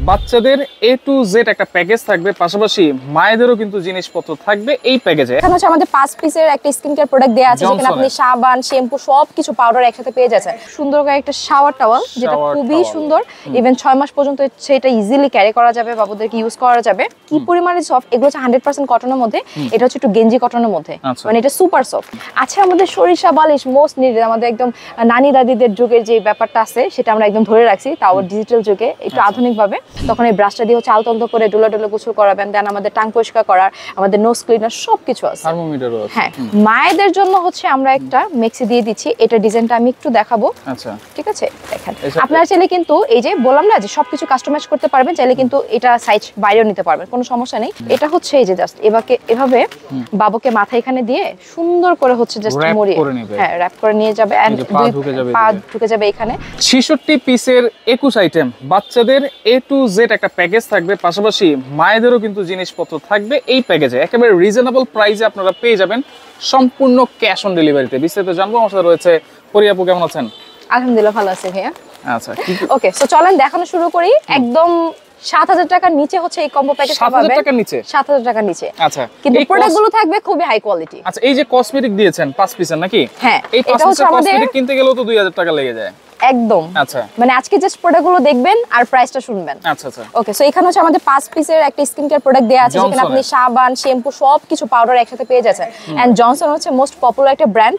বাচ্চাদের A to Z একটা package থাকবে, পাশাপাশি মায়েদেরও কিন্তু জিনিসপত্র থাকবে এই প্যাকেজে। এখানে হচ্ছে আমাদের 5 পিসের একটা স্কিন কেয়ার প্রোডাক্ট দেয়া আছে, যেখানে আপনি সাবান, শ্যাম্পু সবকিছু পাউডার একসাথে পেয়ে যাচ্ছেন। সুন্দর করে একটা শাওয়ার টাওয়াল, যেটা খুবই সুন্দর, ইভেন 6 মাস পর্যন্ত সেটা ইজিলি ক্যারি করা যাবে, বাবুদেরকে ইউজ করা যাবে। কি পরিমাণে সফট, এগুলো হচ্ছে 100% কটনের মধ্যে, এটা হচ্ছে একটু গেঞ্জি কটনের মধ্যে, মানে এটা সুপার সফট। আচ্ছা, আমাদের সরিষা বালিশ মোস্ট নিডেড, আমাদের একদম নানি দাদিদের যুগের যে ব্যাপারটা আছে সেটা আমরা একদম ধরে রাখছি, তাও ডিজিটাল যুগে একটু আধুনিক ভাবে। তখন এই ব্রাশটা দিয়ে হচ্ছে আলতন্ত করে ডোলা ডোলা গোসল করাবেন, দেন আমাদের টাং পরিষ্কার করার, আমাদের নোজ ক্লিনার সবকিছু আছে, থার্মোমিটারও আছে। হ্যাঁ, মায়েদের জন্য হচ্ছে আমরা একটা মেক্সি দিয়ে দিচ্ছি, এটা ডিজাইনটা আমি একটু দেখাবো। আচ্ছা, ঠিক আছে, দেখেন আপনারা চাইলে কিন্তু এই যে বললাম না যে সবকিছু কাস্টমাইজ করতে পারবেন, চাইলে কিন্তু এটা সাইজ বাইরেও নিতে পারবেন, কোনো সমস্যা নেই। এটা হচ্ছে এই যে জাস্ট এভাবে বাবুকে মাথা এখানে দিয়ে সুন্দর করে হচ্ছে জাস্ট মরিয়ে, হ্যাঁ, র‍্যাপ করে নিয়ে যাবে, এন্ড পা ঢুকে যাবে এখানে। 66 পিসের 21 আইটেম, বাচ্চাদের A to Z একটা প্যাকেজ থাকবে, পাশাপাশি মায়েদেরও কিন্তু জিনিসপত্র থাকবে এই প্যাকেজে। একেবারে রিজনেবল প্রাইসে আপনারা পেয়ে যাবেন, সম্পূর্ণ ক্যাশ অন ডেলিভারিতে। বিস্তারিত জানবো, আমার সাথে রয়েছে পরিয়া আপু। কেমন আছেন? আলহামদুলিল্লাহ ভালো আছি ভাইয়া। আচ্ছা, ওকে, সো চলেন দেখানো শুরু করি। একদম 7000 টাকার নিচে হচ্ছে এই কম্বো প্যাকেজ পাবেন। 7000 টাকার নিচে? 7000 টাকার নিচে। আচ্ছা, কিন্তু প্রোডাক্টগুলো থাকবে খুবই হাই কোয়ালিটি। আচ্ছা, এই যে কসমেটিক দিয়েছেন 5 পিসের নাকি? হ্যাঁ, এই 5 পিসের কসমেটিক কিনতে গেলেও তো 2000 টাকা লেগে যায় একদম। আচ্ছা, মানে আজকে জাস্ট প্রোডাক্টগুলো দেখবেন আর প্রাইসটা শুনবেন। আচ্ছা আচ্ছা, ওকে, সো এখানে হচ্ছে আমাদের 5 পিসের একটা স্কিন কেয়ার প্রোডাক্ট দেয়া আছে, যেখানে আপনি সাবান, শ্যাম্পু সবকিছু পাউডার একসাথে পেয়ে যাচ্ছেন। এন্ড জনসন হচ্ছে মোস্ট পপুলার একটা ব্র্যান্ড,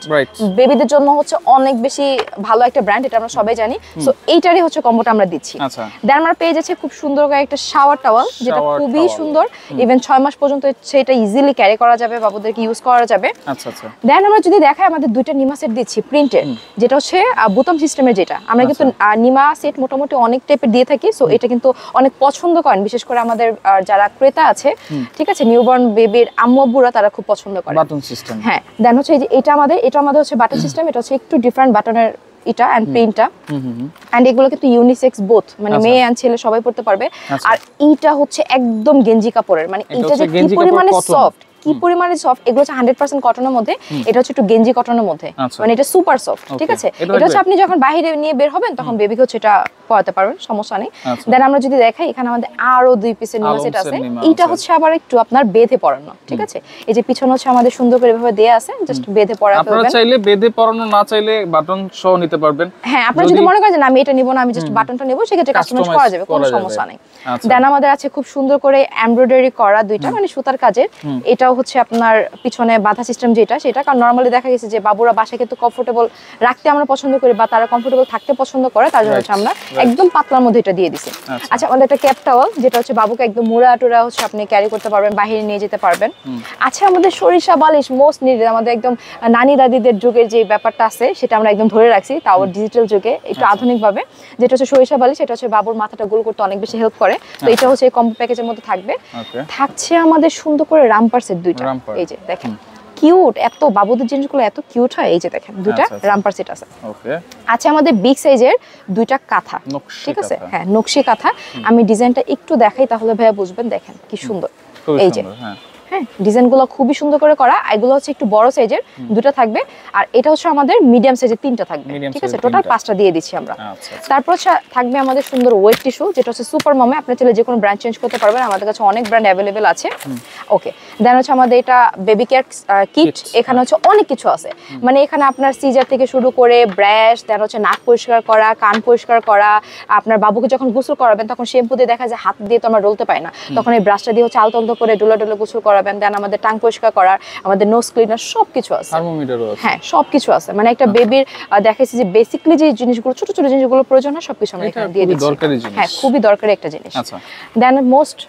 বেবিদের জন্য হচ্ছে অনেক বেশি ভালো একটা ব্র্যান্ড, এটা আমরা সবাই জানি। সো এইটারই হচ্ছে কম্বোটা আমরা দিচ্ছি। আচ্ছা, দেন আমরা পেয়ে যাচ্ছে খুব সুন্দর করে একটা শাওয়ার টাওয়াল, যেটা খুবই সুন্দর, ইভেন 6 মাস পর্যন্ত সেটা ইজিলি ক্যারি করা যাবে, বাবুদেরকে ইউজ করা যাবে। আচ্ছা আচ্ছা। দেন আমরা যদি দেখাই, আমাদের দুইটা নিমা সেট দিচ্ছি প্রিন্টেড, যেটা হচ্ছে বোতাম সিস্টেমের, যেটা আমরা কিন্তু নিমা সেট মোটামুটি অনেক টাইপের দিয়ে থাকি। সো এটা কিন্তু অনেক পছন্দ করেন, বিশেষ করে আমাদের যারা ক্রেতা আছে, ঠিক আছে, নিউবর্ন বেবির আম্মু আব্বুরা, তারা খুব পছন্দ করে বাটন সিস্টেম। হ্যাঁ, দেন হচ্ছে এই যে এটা আমাদের হচ্ছে বাটন সিস্টেম, এটা হচ্ছে একটু ডিফারেন্ট বাটনের এটা এন্ড প্রিন্টটা, এন্ড এগুলো কিন্তু ইউনিসেক্স বোথ, মানে মেয়ে এন্ড ছেলে সবাই পড়তে পারবে। আর এইটা হচ্ছে একদম গেঞ্জি কাপড়ের, মানে এটা যে কি পরিমাণে সফট, কি পরিমাণে সফট, এগুলো হচ্ছে 100% কটনের মধ্যে, এটা হচ্ছে একটু গেঞ্জি কটনের মধ্যে, মানে এটা সুপার সফট। ঠিক আছে, এটা হচ্ছে আপনি যখন বাইরে নিয়ে বের হবেন তখন বেবিকে হচ্ছে এটা পরাতে পারবেন, সমস্যা নেই। দেন আমরা যদি দেখাই, এখানে আমাদের আরো 2 পিসের নিমা সেট আছে। এইটা হচ্ছে আবার একটু আপনার বেঁধে পরানো, ঠিক আছে, এই যে পিছনে হচ্ছে আমাদের সুন্দর করে এভাবে দেয়া আছে, জাস্ট বেঁধে পরাতে পারবেন। আপনারা চাইলে বেঁধে পরানো, না চাইলে বাটন সহ নিতে পারবেন। হ্যাঁ, আপনারা যদি মনে করেন যে আমি এটা নিব না, আমি জাস্ট বাটনটা নেব, সেক্ষেত্রে কাস্টমাইজ করা যাবে, কোনো সমস্যা নেই। দেন আমাদের আছে খুব সুন্দর করে এমব্রয়ডারি করা দুইটা, মানে সুতার কাজের, এটাও হচ্ছে আপনার পিছনে বাঁধা সিস্টেম যেটা, সেটা কারণ নরমালি দেখা গেছে যে বাবুরা বাসায় কিন্তু কমফোর্টেবল রাখতে আমরা পছন্দ করি, বা তারা কমফোর্টেবল থাকতে পছন্দ করে, তার জন্য হচ্ছে আমরা একদম পাতলার মধ্যে এটা দিয়ে দিছি। আচ্ছা, আমাদের একটা ক্যাপ টাওয়াল, যেটা হচ্ছে বাবুকে একদম মুড়া টুরা হচ্ছে আপনি ক্যারি করতে পারবেন, বাইরে নিয়ে যেতে পারবেন। আচ্ছা, আমাদের সরিষা বালিশ মোস্ট নিডেড, আমাদের একদম নানি দাদিদের যুগের যে ব্যাপারটা আছে সেটা আমরা একদম ধরে রাখছি, তাও ডিজিটাল যুগে একটু আধুনিক ভাবে, যেটা হচ্ছে সরিষা বালিশ, এটা হচ্ছে বাবুর মাথাটা গোল করতে অনেক বেশি হেল্প করে। তো এটা হচ্ছে এই কম্বো প্যাকেজের মধ্যে থাকবে। থাকছে আমাদের সুন্দর করে রামপার সেট দুইটা, এই যে দেখেন কিউট, এত বাবুদের জিনিসগুলো এত কিউট হয়, এই যে দেখেন দুইটা রামপার সেট আছে। ওকে, আচ্ছা, আমাদের বিগ সাইজের দুইটা কাঁথা, ঠিক আছে, হ্যাঁ, নকশি কাঁথা। আমি ডিজাইনটা একটু দেখাই, তাহলে ভাইয়া বুঝবেন। দেখেন কি সুন্দর, এই যে হ্যাঁ, ডিজাইনগুলো খুবই সুন্দর করে করা। এগুলো হচ্ছে একটু বড় সাইজের দুটো থাকবে, আর এটা হচ্ছে আমাদের মিডিয়াম সাইজের 3টা থাকবে, ঠিক আছে, টোটাল 5টা দিয়ে দিচ্ছি আমরা। তারপর থাকবে আমাদের সুন্দর ওয়েট টিস্যু, যেটা হচ্ছে সুপার মমে, আপনি চাইলে যে কোনো ব্র্যান্ড চেঞ্জ করতে পারবেন, আমাদের কাছে অনেক ব্র্যান্ড অ্যাভেলেবেল আছে। ওকে, দেন হচ্ছে আমাদের এটা বেবি কেয়ার কিট, এখানে হচ্ছে অনেক কিছু আছে, মানে এখানে আপনার সিজার থেকে শুরু করে ব্রাশ, দেন হচ্ছে নাক পরিষ্কার করা, কান পরিষ্কার করা, আপনার বাবুকে যখন গোসল করাবেন তখন শ্যাম্পু দিয়ে দেখা যায় হাত দিয়ে তো আমরা ডলতে পারি না, তখন এই ব্রাশটা দিয়ে হচ্ছে আলতো করে ডোলা ডোলা গোসল করাবেন। দেন আমাদের টাং পরিষ্কার করার, আমাদের নোজ ক্লিনার সবকিছু আছে, থার্মোমিটারও আছে, হ্যাঁ, সবকিছু আছে। মানে একটা বেবির দেখাইছি যে বেসিক্যালি যে জিনিসগুলো, ছোট ছোট জিনিসগুলো প্রয়োজন হয়, সবকিছু আমরা এখানে দিয়ে দিচ্ছি। হ্যাঁ, খুবই দরকারি একটা জিনিস। দেন মোস্ট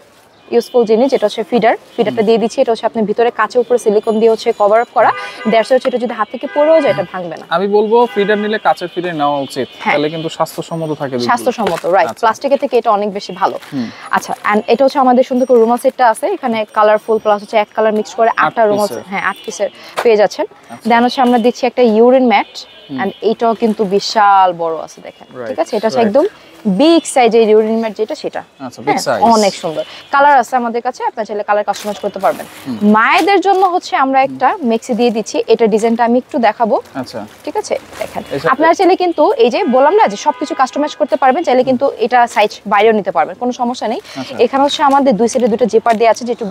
ইউজফুল জিনিস, যেটা হচ্ছে ফিডারটা দিয়ে দিচ্ছি। এটা হচ্ছে আপনি ভিতরে কাঁচের উপরে সিলিকন দিয়ে হচ্ছে কভার আপ করা, দ্যাটস হচ্ছে এটা যদি হাত থেকে পড়েও যায় এটা ভাঙবে না। আমি বলবো ফিডার নিলে কাঁচের ফিডার নেওয়া উচিত, তাহলে কিন্তু স্বাস্থ্যসম্মত থাকে, স্বাস্থ্যসম্মত, রাইট, প্লাস্টিকের থেকে এটা অনেক বেশি ভালো। আচ্ছা, এন্ড এটা হচ্ছে আমাদের সুন্দর করে রুমাল সেটটা আছে, এখানে কালারফুল প্লাস হচ্ছে এক কালার মিক্স করে 8টা রুমাল, হ্যাঁ 8 পিসের পেয়ে যাচ্ছেন। দেন হচ্ছে আমরা দিচ্ছি একটা ইউরিন ম্যাট, এন্ড এইটাও কিন্তু বিশাল বড় আছে, দেখেন, ঠিক আছে, এটা হচ্ছে একদম বিগ সাইজের ইউরিন ম্যাট যেটা সেটা আচ্ছা বিগ সাইজ অনেক সুন্দর কালার আছে আমাদের কাছে আপনারা চাইলে কালার কাস্টমাইজ করতে পারবেন মায়েদের জন্য হচ্ছে আমরা একটা মেক্সি দিয়ে দিচ্ছি এটা ডিজাইনটা আমি একটু দেখাবো আচ্ছা ঠিক আছে দেখেন আপনারা চাইলে কিন্তু এই যে বললাম না যে সবকিছু কাস্টমাইজ করতে পারবেন চাইলে কিন্তু এটা সাইজ বাইরেও নিতে পারবেন কোনো সমস্যা নেই এখানে হচ্ছে আমাদের দুই সাইডে দুটো জিপার দেওয়া আছে যেটা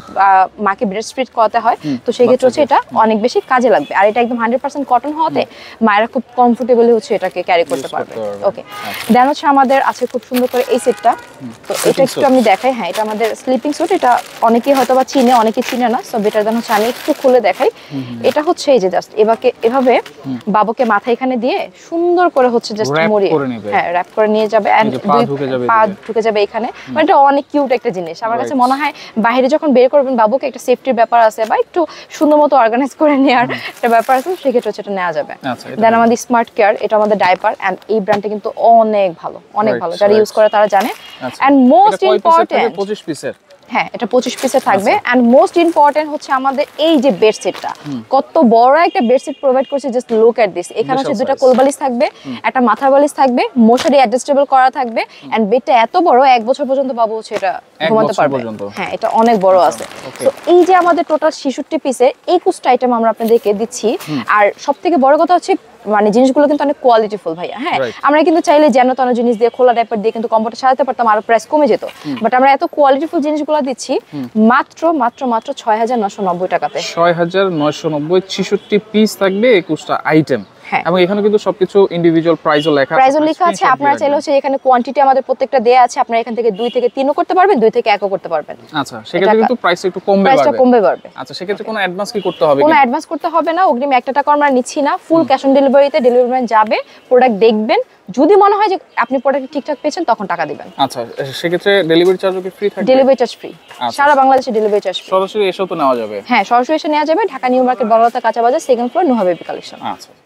মাকে ব্রেস্ট ফিড করাতে হয় তো সেই ক্ষেত্রে হচ্ছে এটা অনেক বেশি কাজে লাগবে আর এটা একদম 100% কটন হওয়াতে মায়েরা খুব কমফোর্টেবলি হচ্ছে এটাকে ক্যারি করতে পারবে ওকে দেন হচ্ছে আমাদের আছে খুব সুন্দর করে এই সেটটা তো এটা একটু আমি দেখাই হ্যাঁ এটা আমাদের স্লিপিং স্যুট এটা অনেকেই হয়তো বা চিনে অনেকেই চিনে না সো বেটার দেন হচ্ছে আমি একটু খুলে দেখাই এটা হচ্ছে এই যে জাস্ট এভাবে বাবুকে মাথা এখানে দিয়ে সুন্দর করে হচ্ছে জাস্ট মুড়িয়ে হ্যাঁ র‍্যাপ করে নিয়ে যাবে এন্ড পা ঢুকে যাবে এখানে মানে এটা অনেক কিউট একটা জিনিস আমার কাছে মনে হয় বাইরে যখন বের করবেন বাবুকে একটা সেফটির ব্যাপার আছে বা একটু সুন্দর মতো অর্গানাইজ করে নেওয়ার একটা ব্যাপার আছে সেক্ষেত্রে সেটা নেওয়া যাবে দেন আমাদের স্মার্ট কেয়ার এটা আমাদের ডাইপার এন্ড এই ব্র্যান্ডটা কিন্তু অনেক ভালো যারা ইউজ করে তারা জানে এন্ড মোস্ট ইম্পর্টেন্ট 25 পিসের হ্যাঁ এটা 25 পিসে থাকবে এন্ড মোস্ট ইম্পর্টেন্ট হচ্ছে আমাদের এই যে বেডশিটটা কত বড় একটা বেডশিট প্রোভাইড করছে জাস্ট লুক এট দিস এখানে হচ্ছে দুটো কোলবালিশ থাকবে একটা মাথার বালিশ থাকবে মশারি অ্যাডজাস্টেবল করা থাকবে এন্ড বেডটা এত বড় 1 বছর পর্যন্ত বাবু হচ্ছে এটা ঘুমাতে পারবে হ্যাঁ এটা অনেক বড় আছে তো এই যে আমাদের টোটাল 66 পিসের 21টা আইটেম আমরা আপনাদেরকে দিচ্ছি আর সবথেকে বড় কথা হচ্ছে মানে জিনিসগুলো কিন্তু অনেক কোয়ালিটিফুল ভাইয়া হ্যাঁ আমরা কিন্তু চাইলে যেন তেন জিনিস দিয়ে খোলা ডাইপার দিয়ে কিন্তু কমফোর্টে সাজাতে পারতাম আর প্রাইস কমে যেত বাট আমরা এত কোয়ালিটিফুল জিনিসগুলো দিচ্ছি মাত্র 6990 টাকাতে 6990 66 পিস থাকবে 21টা আইটেম এবং এখানে কিন্তু সবকিছু ইন্ডিভিজুয়াল প্রাইসও লেখা আছে আপনারা চাইলে হচ্ছে এখানে কোয়ান্টিটি আমাদের প্রত্যেকটা দেয়া আছে আপনারা এখান থেকে 2 থেকে 3ও করতে পারবেন 2 থেকে 1ও করতে পারবেন আচ্ছা সেক্ষেত্রে কিন্তু প্রাইস একটু কমবে পারবে আচ্ছা সেক্ষেত্রে কোনো অ্যাডভান্স কি করতে হবে কোনো অ্যাডভান্স করতে হবে না অগ্রিম 1 টাকা আমরা নিচ্ছি না ফুল ক্যাশ অন ডেলিভারিতে ডেলিভারি ম্যান যাবে প্রোডাক্ট দেখবেন যদি মনে হয় যে আপনি প্রোডাক্ট ঠিকঠাক পেয়েছেন তখন টাকা দিবেন আচ্ছা সেক্ষেত্রে ডেলিভারি চার্জও কি ফ্রি থাকবে ডেলিভারি চার্জ ফ্রি সারা বাংলাদেশে ডেলিভারি চার্জ ফ্রি সরাসরি এসেও তো নেওয়া যাবে হ্যাঁ সরাসরি এসে নেওয়া যাবে ঢাকা নিউ মার্কেট বড়লতা কাঁচা বাজার second floor Nuha baby collection আচ্ছা